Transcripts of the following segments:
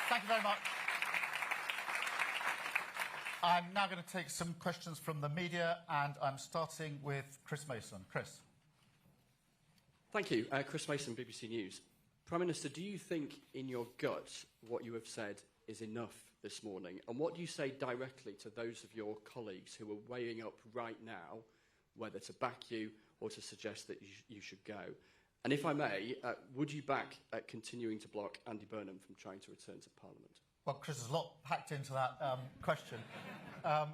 Thank you very much. I'm now going to take some questions from the media, and I'm starting with Chris Mason. Chris. Thank you. Chris Mason, BBC News. Prime Minister, do you think in your gut what you have said is enough this morning? And what do you say directly to those of your colleagues who are weighing up right now whether to back you or to suggest that you should go? And if I may, would you back continuing to block Andy Burnham from trying to return to Parliament? Well, Chris, there's a lot packed into that question.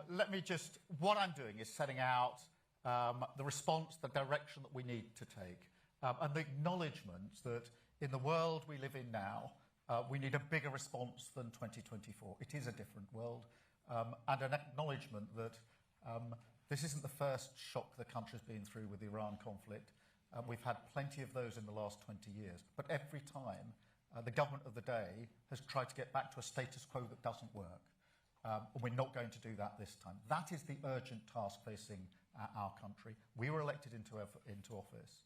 Let me just... What I'm doing is setting out the response, the direction that we need to take, and the acknowledgement that in the world we live in now, we need a bigger response than 2024. It is a different world, and an acknowledgement that this isn't the first shock the country's been through with the Iran conflict. We've had plenty of those in the last 20 years, but every time the government of the day has tried to get back to a status quo that doesn't work. And we're not going to do that this time. That is the urgent task facing our country. We were elected into office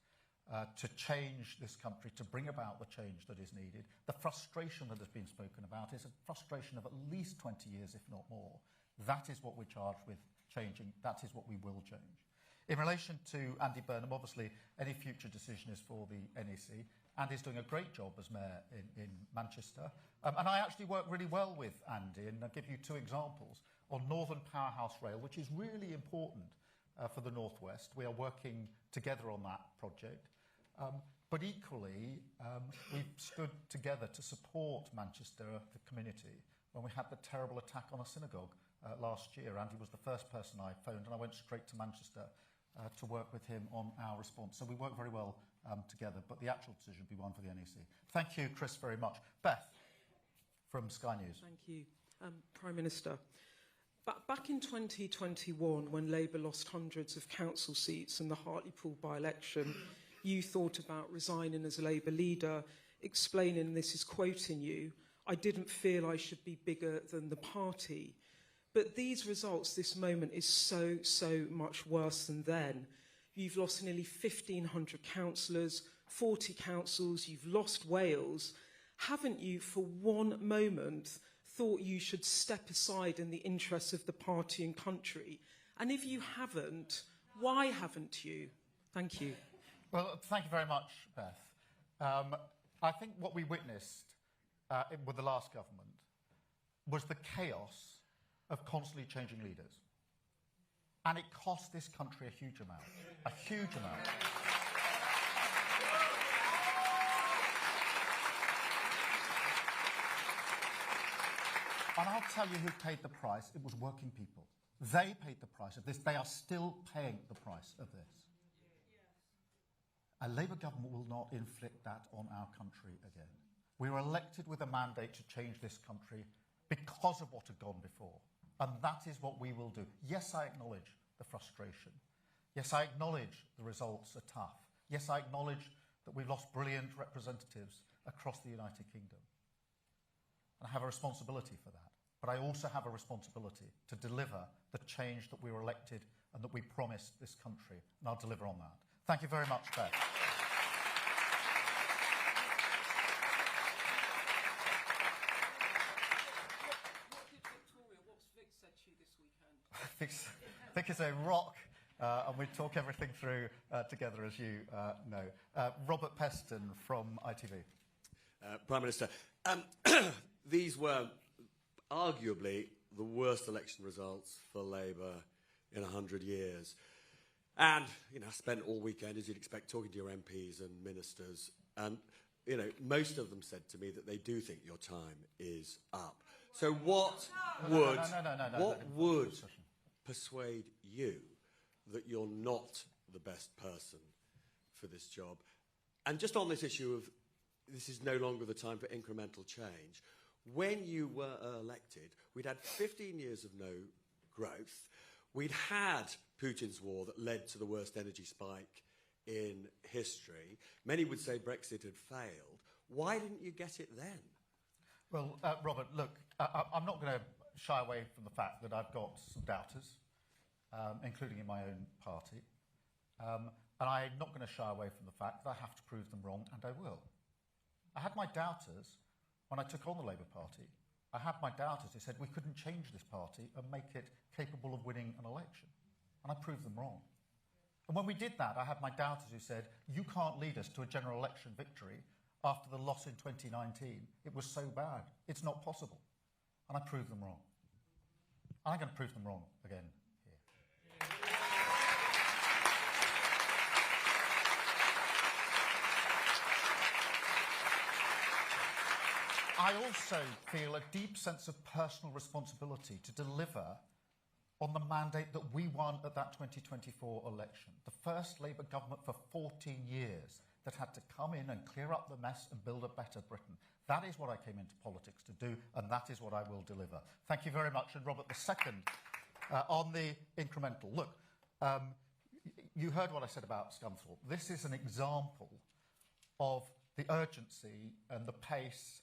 to change this country, to bring about the change that is needed. The frustration that has been spoken about is a frustration of at least 20 years, if not more. That is what we're charged with changing. That is what we will change. In relation to Andy Burnham, obviously, any future decision is for the NEC. Andy's doing a great job as mayor in Manchester. And I actually work really well with Andy, and I'll give you two examples. On Northern Powerhouse Rail, which is really important for the North West, we are working together on that project. But equally, we've stood together to support Manchester, the community, when we had the terrible attack on a synagogue last year. Andy was the first person I phoned, and I went straight to Manchester to work with him on our response. So we work very well together, but the actual decision will be one for the NEC. Thank you, Chris, very much. Beth, from Sky News. Thank you. Prime Minister, back in 2021, when Labour lost hundreds of council seats in the Hartlepool by-election, you thought about resigning as a Labour leader, explaining, this is quoting you, "I didn't feel I should be bigger than the party." But these results, this moment, is so, so much worse than then. You've lost nearly 1,500 councillors, 40 councils, you've lost Wales. Haven't you, for one moment, thought you should step aside in the interests of the party and country? And if you haven't, why haven't you? Thank you. Well, thank you very much, Beth. I think what we witnessed with the last government was the chaos of constantly changing leaders. And it cost this country a huge amount. A huge amount. And I'll tell you who paid the price. It was working people. They paid the price of this. They are still paying the price of this. A Labour government will not inflict that on our country again. We were elected with a mandate to change this country because of what had gone before. And that is what we will do. Yes, I acknowledge the frustration. Yes, I acknowledge the results are tough. Yes, I acknowledge that we've lost brilliant representatives across the United Kingdom. And I have a responsibility for that. But I also have a responsibility to deliver the change that we were elected and that we promised this country. And I'll deliver on that. Thank you very much, Beth. Vic is a rock, and we talk everything through together, as you know. Robert Peston from ITV. Prime Minister, these were arguably the worst election results for Labour in 100 years. And, I spent all weekend, as you'd expect, talking to your MPs and ministers. And, most of them said to me that they do think your time is up. So what would persuade you that you're not the best person for this job? And just on this issue of this is no longer the time for incremental change, when you were elected, we'd had 15 years of no growth. We'd had Putin's war that led to the worst energy spike in history. Many would say Brexit had failed. Why didn't you get it then? Well, Robert, look, I'm not going to shy away from the fact that I've got some doubters, including in my own party. And I'm not going to shy away from the fact that I have to prove them wrong, and I will. I had my doubters when I took on the Labour Party, I had my doubters who said we couldn't change this party and make it capable of winning an election. And I proved them wrong. And when we did that, I had my doubters who said, you can't lead us to a general election victory after the loss in 2019. It was so bad. It's not possible. And I proved them wrong. And I'm going to prove them wrong again here. I also feel a deep sense of personal responsibility to deliver on the mandate that we won at that 2024 election. The first Labour government for 14 years that had to come in and clear up the mess and build a better Britain. That is what I came into politics to do, and that is what I will deliver. Thank you very much. And Robert, the second, on the incremental. Look, you heard what I said about Scunthorpe. This is an example of the urgency and the pace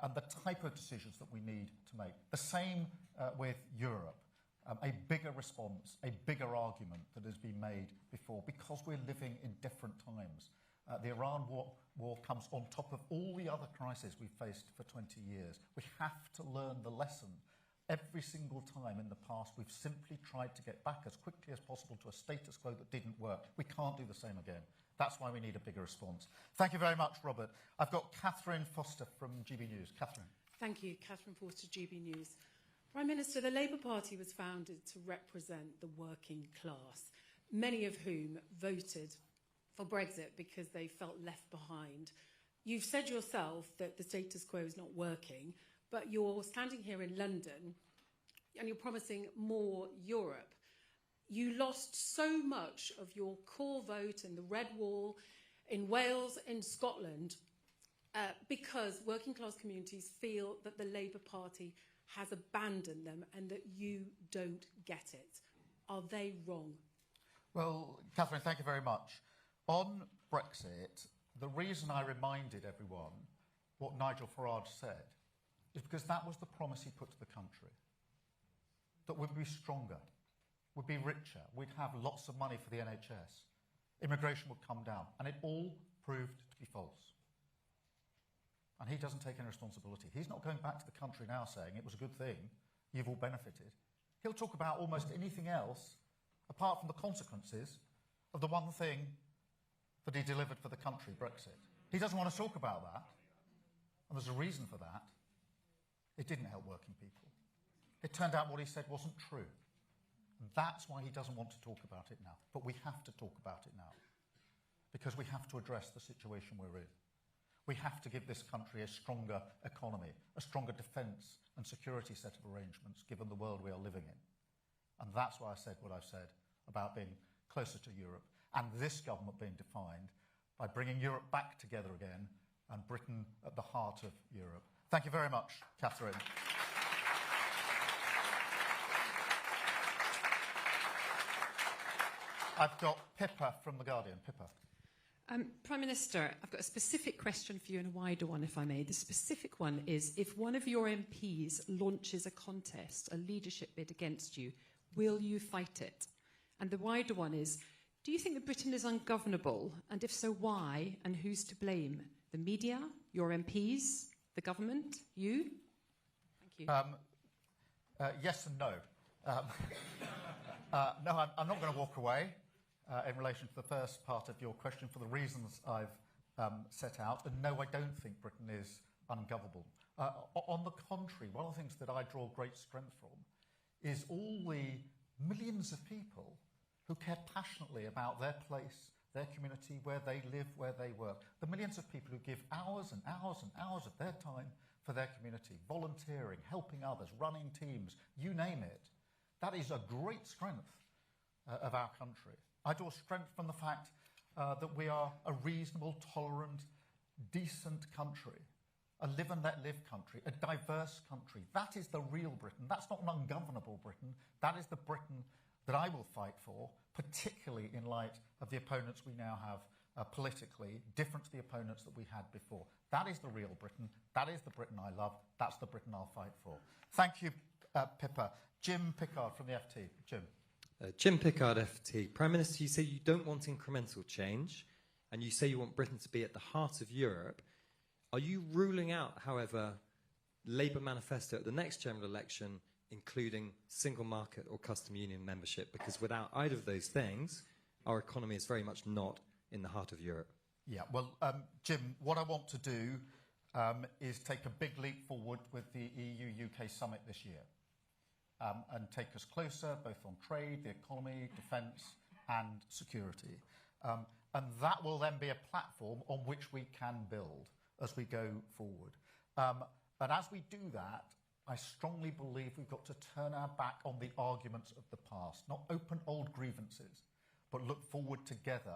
and the type of decisions that we need to make. The same with Europe. A bigger response, a bigger argument that has been made before, because we're living in different times. The Iran war comes on top of all the other crises we've faced for 20 years. We have to learn the lesson. Every single time in the past, we've simply tried to get back as quickly as possible to a status quo that didn't work. We can't do the same again. That's why we need a bigger response. Thank you very much, Robert. I've got Catherine Foster from GB News. Catherine. Thank you, Catherine Foster, GB News. Prime Minister, the Labour Party was founded to represent the working class, many of whom voted for Brexit because they felt left behind. You've said yourself that the status quo is not working, but you're standing here in London and you're promising more Europe. You lost so much of your core vote in the Red Wall, in Wales, in Scotland, because working class communities feel that the Labour Party has abandoned them and that you don't get it. Are they wrong? Well, Catherine, thank you very much. On Brexit, the reason I reminded everyone what Nigel Farage said is because that was the promise he put to the country. That we'd be stronger, we'd be richer, we'd have lots of money for the NHS, immigration would come down, and it all proved to be false. And he doesn't take any responsibility. He's not going back to the country now saying it was a good thing, you've all benefited. He'll talk about almost anything else apart from the consequences of the one thing that he delivered for the country, Brexit. He doesn't want to talk about that. And there's a reason for that. It didn't help working people. It turned out what he said wasn't true. And that's why he doesn't want to talk about it now. But we have to talk about it now. Because we have to address the situation we're in. We have to give this country a stronger economy, a stronger defence and security set of arrangements, given the world we are living in. And that's why I said what I've said about being closer to Europe, and this government being defined by bringing Europe back together again and Britain at the heart of Europe. Thank you very much, Catherine. I've got Pippa from The Guardian. Pippa. Prime Minister, I've got a specific question for you and a wider one, if I may. The specific one is, if one of your MPs launches a contest, a leadership bid against you, will you fight it? And the wider one is, do you think that Britain is ungovernable? And if so, why? And who's to blame? The media, your MPs, the government, you? Thank you. Yes and no. No, I'm not going to walk away in relation to the first part of your question for the reasons I've set out. And no, I don't think Britain is ungovernable. On the contrary, one of the things that I draw great strength from is all the millions of people who care passionately about their place, their community, where they live, where they work. The millions of people who give hours and hours and hours of their time for their community, volunteering, helping others, running teams, you name it. That is a great strength of our country. I draw strength from the fact that we are a reasonable, tolerant, decent country, a live and let live country, a diverse country. That is the real Britain. That's not an ungovernable Britain. That is the Britain that I will fight for, particularly in light of the opponents we now have politically, different to the opponents that we had before. That is the real Britain. That is the Britain I love. That's the Britain I'll fight for. Thank you, Pippa. Jim Pickard from the FT. Jim. Jim Pickard, FT. Prime Minister, you say you don't want incremental change, and you say you want Britain to be at the heart of Europe. Are you ruling out, however, Labour manifesto at the next general election, including single market or custom union membership? Because without either of those things, our economy is very much not in the heart of Europe. Yeah, well, Jim, what I want to do is take a big leap forward with the EU-UK summit this year and take us closer, both on trade, the economy, defence and security. And that will then be a platform on which we can build as we go forward. And as we do that, I strongly believe we've got to turn our back on the arguments of the past, not open old grievances, but look forward together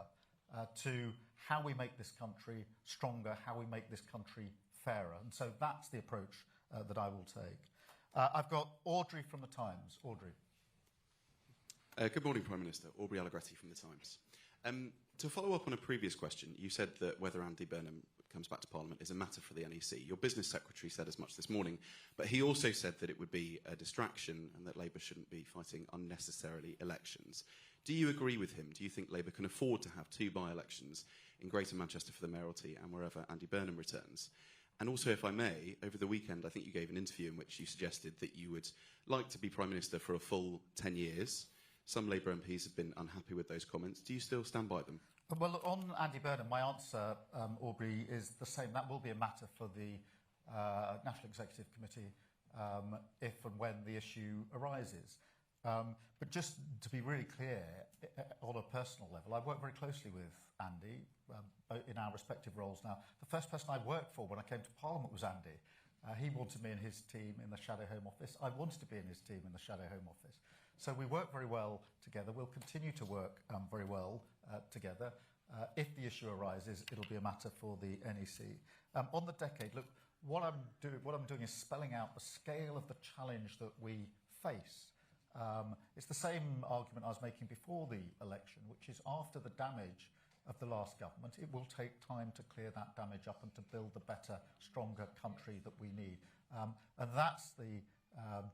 to how we make this country stronger, how we make this country fairer. And so that's the approach that I will take. I've got Audrey from The Times. Audrey. Good morning, Prime Minister. Aubrey Allegretti from The Times. To follow up on a previous question, you said that whether Andy Burnham comes back to Parliament is a matter for the NEC. Your business secretary said as much this morning, but he also said that it would be a distraction and that Labour shouldn't be fighting unnecessarily elections. Do you agree with him? Do you think Labour can afford to have 2 by-elections in Greater Manchester for the mayoralty and wherever Andy Burnham returns? And also, if I may, over the weekend I think you gave an interview in which you suggested that you would like to be Prime Minister for a full 10 years. Some Labour MPs have been unhappy with those comments. Do you still stand by them? Well, on Andy Burnham, my answer, Aubrey, is the same. That will be a matter for the National Executive Committee if and when the issue arises. But just to be really clear, on a personal level, I've worked very closely with Andy in our respective roles now. The first person I worked for when I came to Parliament was Andy. He wanted me in his team in the Shadow Home Office. I wanted to be in his team in the Shadow Home Office. So we work very well together. We'll continue to work very well together. If the issue arises, it'll be a matter for the NEC. On the decade, look, what I'm doing is spelling out the scale of the challenge that we face. It's the same argument I was making before the election, which is after the damage of the last government, it will take time to clear that damage up and to build the better, stronger country that we need. And that's the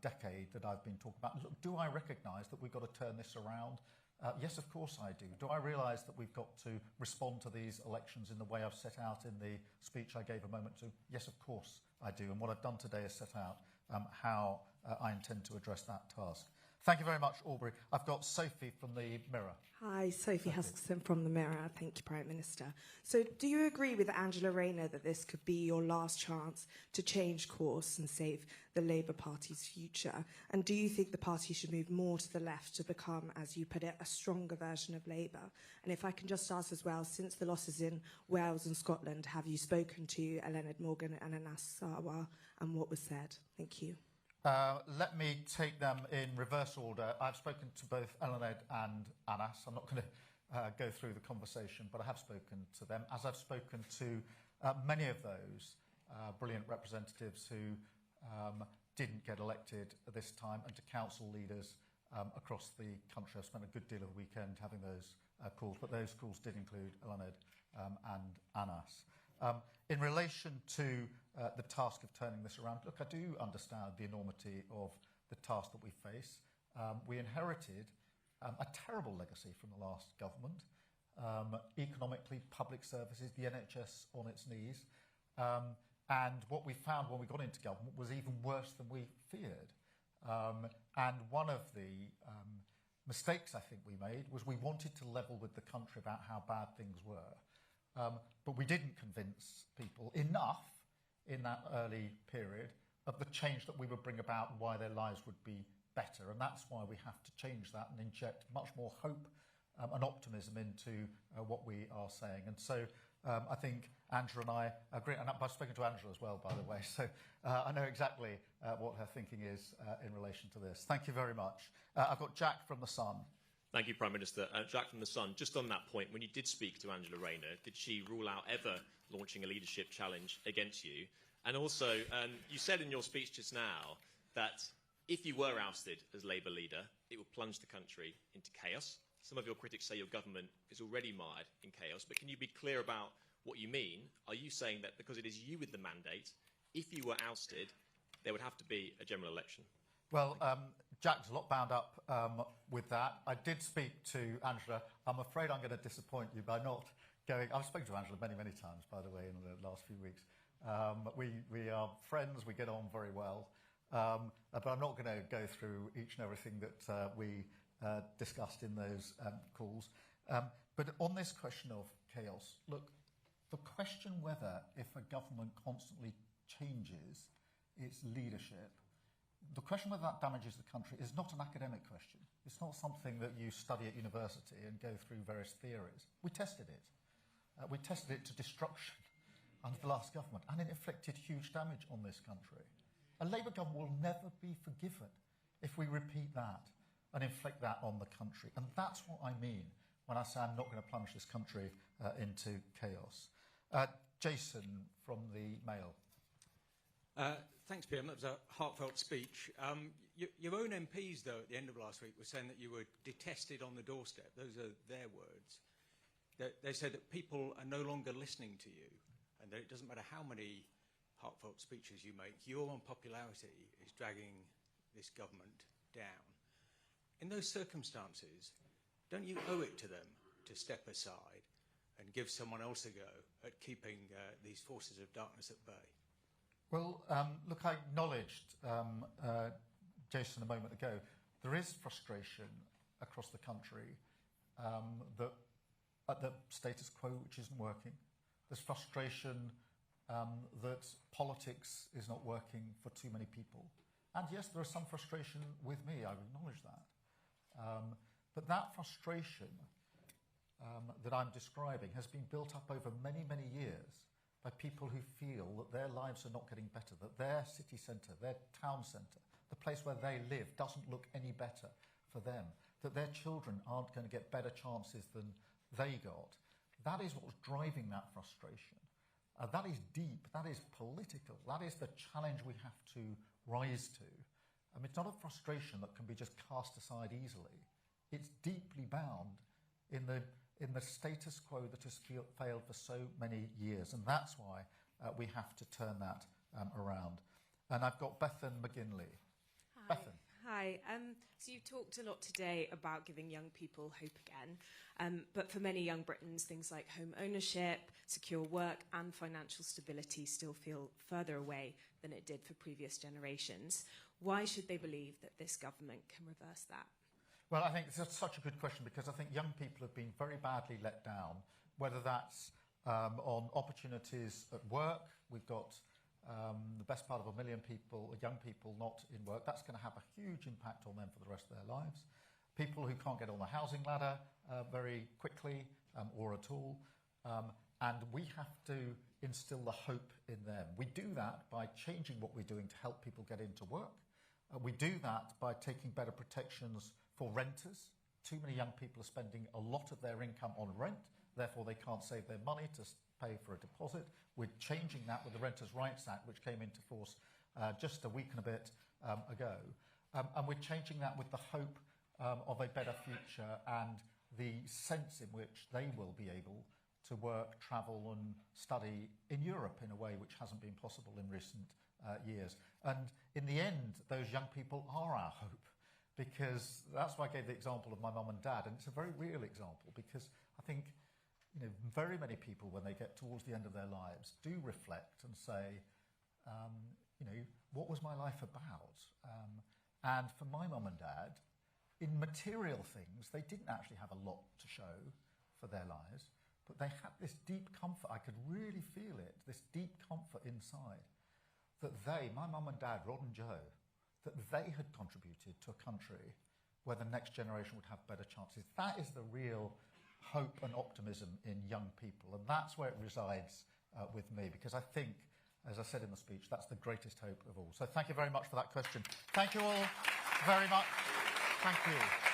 decade that I've been talking about. Look, do I recognise that we've got to turn this around? Yes, of course I do. Do I realise that we've got to respond to these elections in the way I've set out in the speech I gave a moment ago? Yes, of course I do. And what I've done today is set out how I intend to address that task. Thank you very much, Aubrey. I've got Sophie from the Mirror. Hi, Sophie Huskisson from the Mirror. Thank you, Prime Minister. So do you agree with Angela Rayner that this could be your last chance to change course and save the Labour Party's future? And do you think the party should move more to the left to become, as you put it, a stronger version of Labour? And if I can just ask as well, since the losses in Wales and Scotland, have you spoken to Eluned Morgan and Anas Sarwar, and what was said? Thank you. Let me take them in reverse order. I've spoken to both Eluned and Anas. I'm not going to go through the conversation, but I have spoken to them, as I've spoken to many of those brilliant representatives who didn't get elected this time, and to council leaders across the country. I've spent a good deal of the weekend having those calls, but those calls did include Eluned and Anas. In relation to the task of turning this around, look, I do understand the enormity of the task that we face. We inherited a terrible legacy from the last government. Economically, public services, the NHS on its knees. And what we found when we got into government was even worse than we feared. And one of the mistakes I think we made was we wanted to level with the country about how bad things were. But we didn't convince people enough in that early period of the change that we would bring about and why their lives would be better. And that's why we have to change that and inject much more hope and optimism into what we are saying. And so I think Angela and I agree. And I've spoken to Angela as well, by the way, so I know exactly what her thinking is in relation to this. Thank you very much. I've got Jack from The Sun. Thank you, Prime Minister. Jack from The Sun. Just on that point, when you did speak to Angela Rayner, did she rule out ever launching a leadership challenge against you? And also, you said in your speech just now that if you were ousted as Labour leader, it would plunge the country into chaos. Some of your critics say your government is already mired in chaos, but can you be clear about what you mean? Are you saying that because it is you with the mandate, if you were ousted, there would have to be a general election? Well, Jack's a lot bound up with that. I did speak to Angela. I'm afraid I'm going to disappoint you by not going. I've spoken to Angela many, many times, by the way, in the last few weeks. We are friends, we get on very well. But I'm not going to go through each and everything that we discussed in those calls. But on this question of chaos, look, the question whether if a government constantly changes its leadership, the question whether that damages the country is not an academic question. It's not something that you study at university and go through various theories. We tested it. We tested it to destruction under the last government, and it inflicted huge damage on this country. A Labour government will never be forgiven if we repeat that and inflict that on the country. And that's what I mean when I say I'm not going to plunge this country into chaos. Jason from the Mail. Thanks, PM. That was a heartfelt speech. Your own MPs, though, at the end of last week were saying that you were detested on the doorstep. Those are their words. They said that people are no longer listening to you, and that it doesn't matter how many heartfelt speeches you make, your unpopularity is dragging this government down. In those circumstances, don't you owe it to them to step aside and give someone else a go at keeping these forces of darkness at bay? Well, look, I acknowledged, Jason, a moment ago, there is frustration across the country that at the status quo, which isn't working. There's frustration that politics is not working for too many people. And yes, there is some frustration with me, I acknowledge that. But that frustration that I'm describing has been built up over many, many years by people who feel that their lives are not getting better, that their city centre, their town centre, the place where they live doesn't look any better for them, that their children aren't going to get better chances than they got. That is what's driving that frustration. That is deep, that is political, that is the challenge we have to rise to. It's not a frustration that can be just cast aside easily. It's deeply bound in the status quo that has failed for so many years, and that's why we have to turn that around. And I've got Bethan McGinley. Hi. Bethan. Hi. So you talked a lot today about giving young people hope again, but for many young Britons, things like home ownership, secure work and financial stability still feel further away than it did for previous generations. Why should they believe that this government can reverse that? Well, I think it's such a good question because I think young people have been very badly let down, whether that's on opportunities at work. We've got the best part of 1 million people, young people not in work. That's going to have a huge impact on them for the rest of their lives. People who can't get on the housing ladder very quickly or at all. And we have to instill the hope in them. We do that by changing what we're doing to help people get into work. We do that by taking better protections for renters. Too many young people are spending a lot of their income on rent, therefore they can't save their money to pay for a deposit. We're changing that with the Renters' Rights Act, which came into force just a week and a bit ago. And we're changing that with the hope of a better future and the sense in which they will be able to work, travel and study in Europe in a way which hasn't been possible in recent years. And in the end, those young people are our hope, because that's why I gave the example of my mum and dad, and it's a very real example, because I think very many people, when they get towards the end of their lives, do reflect and say, what was my life about? And for my mum and dad, in material things, they didn't actually have a lot to show for their lives, but they had this deep comfort. I could really feel it, this deep comfort inside, that they, my mum and dad, Rod and Joe, that they had contributed to a country where the next generation would have better chances. That is the real hope and optimism in young people, and that's where it resides with me, because I think, as I said in the speech, that's the greatest hope of all. So thank you very much for that question. Thank you all very much. Thank you.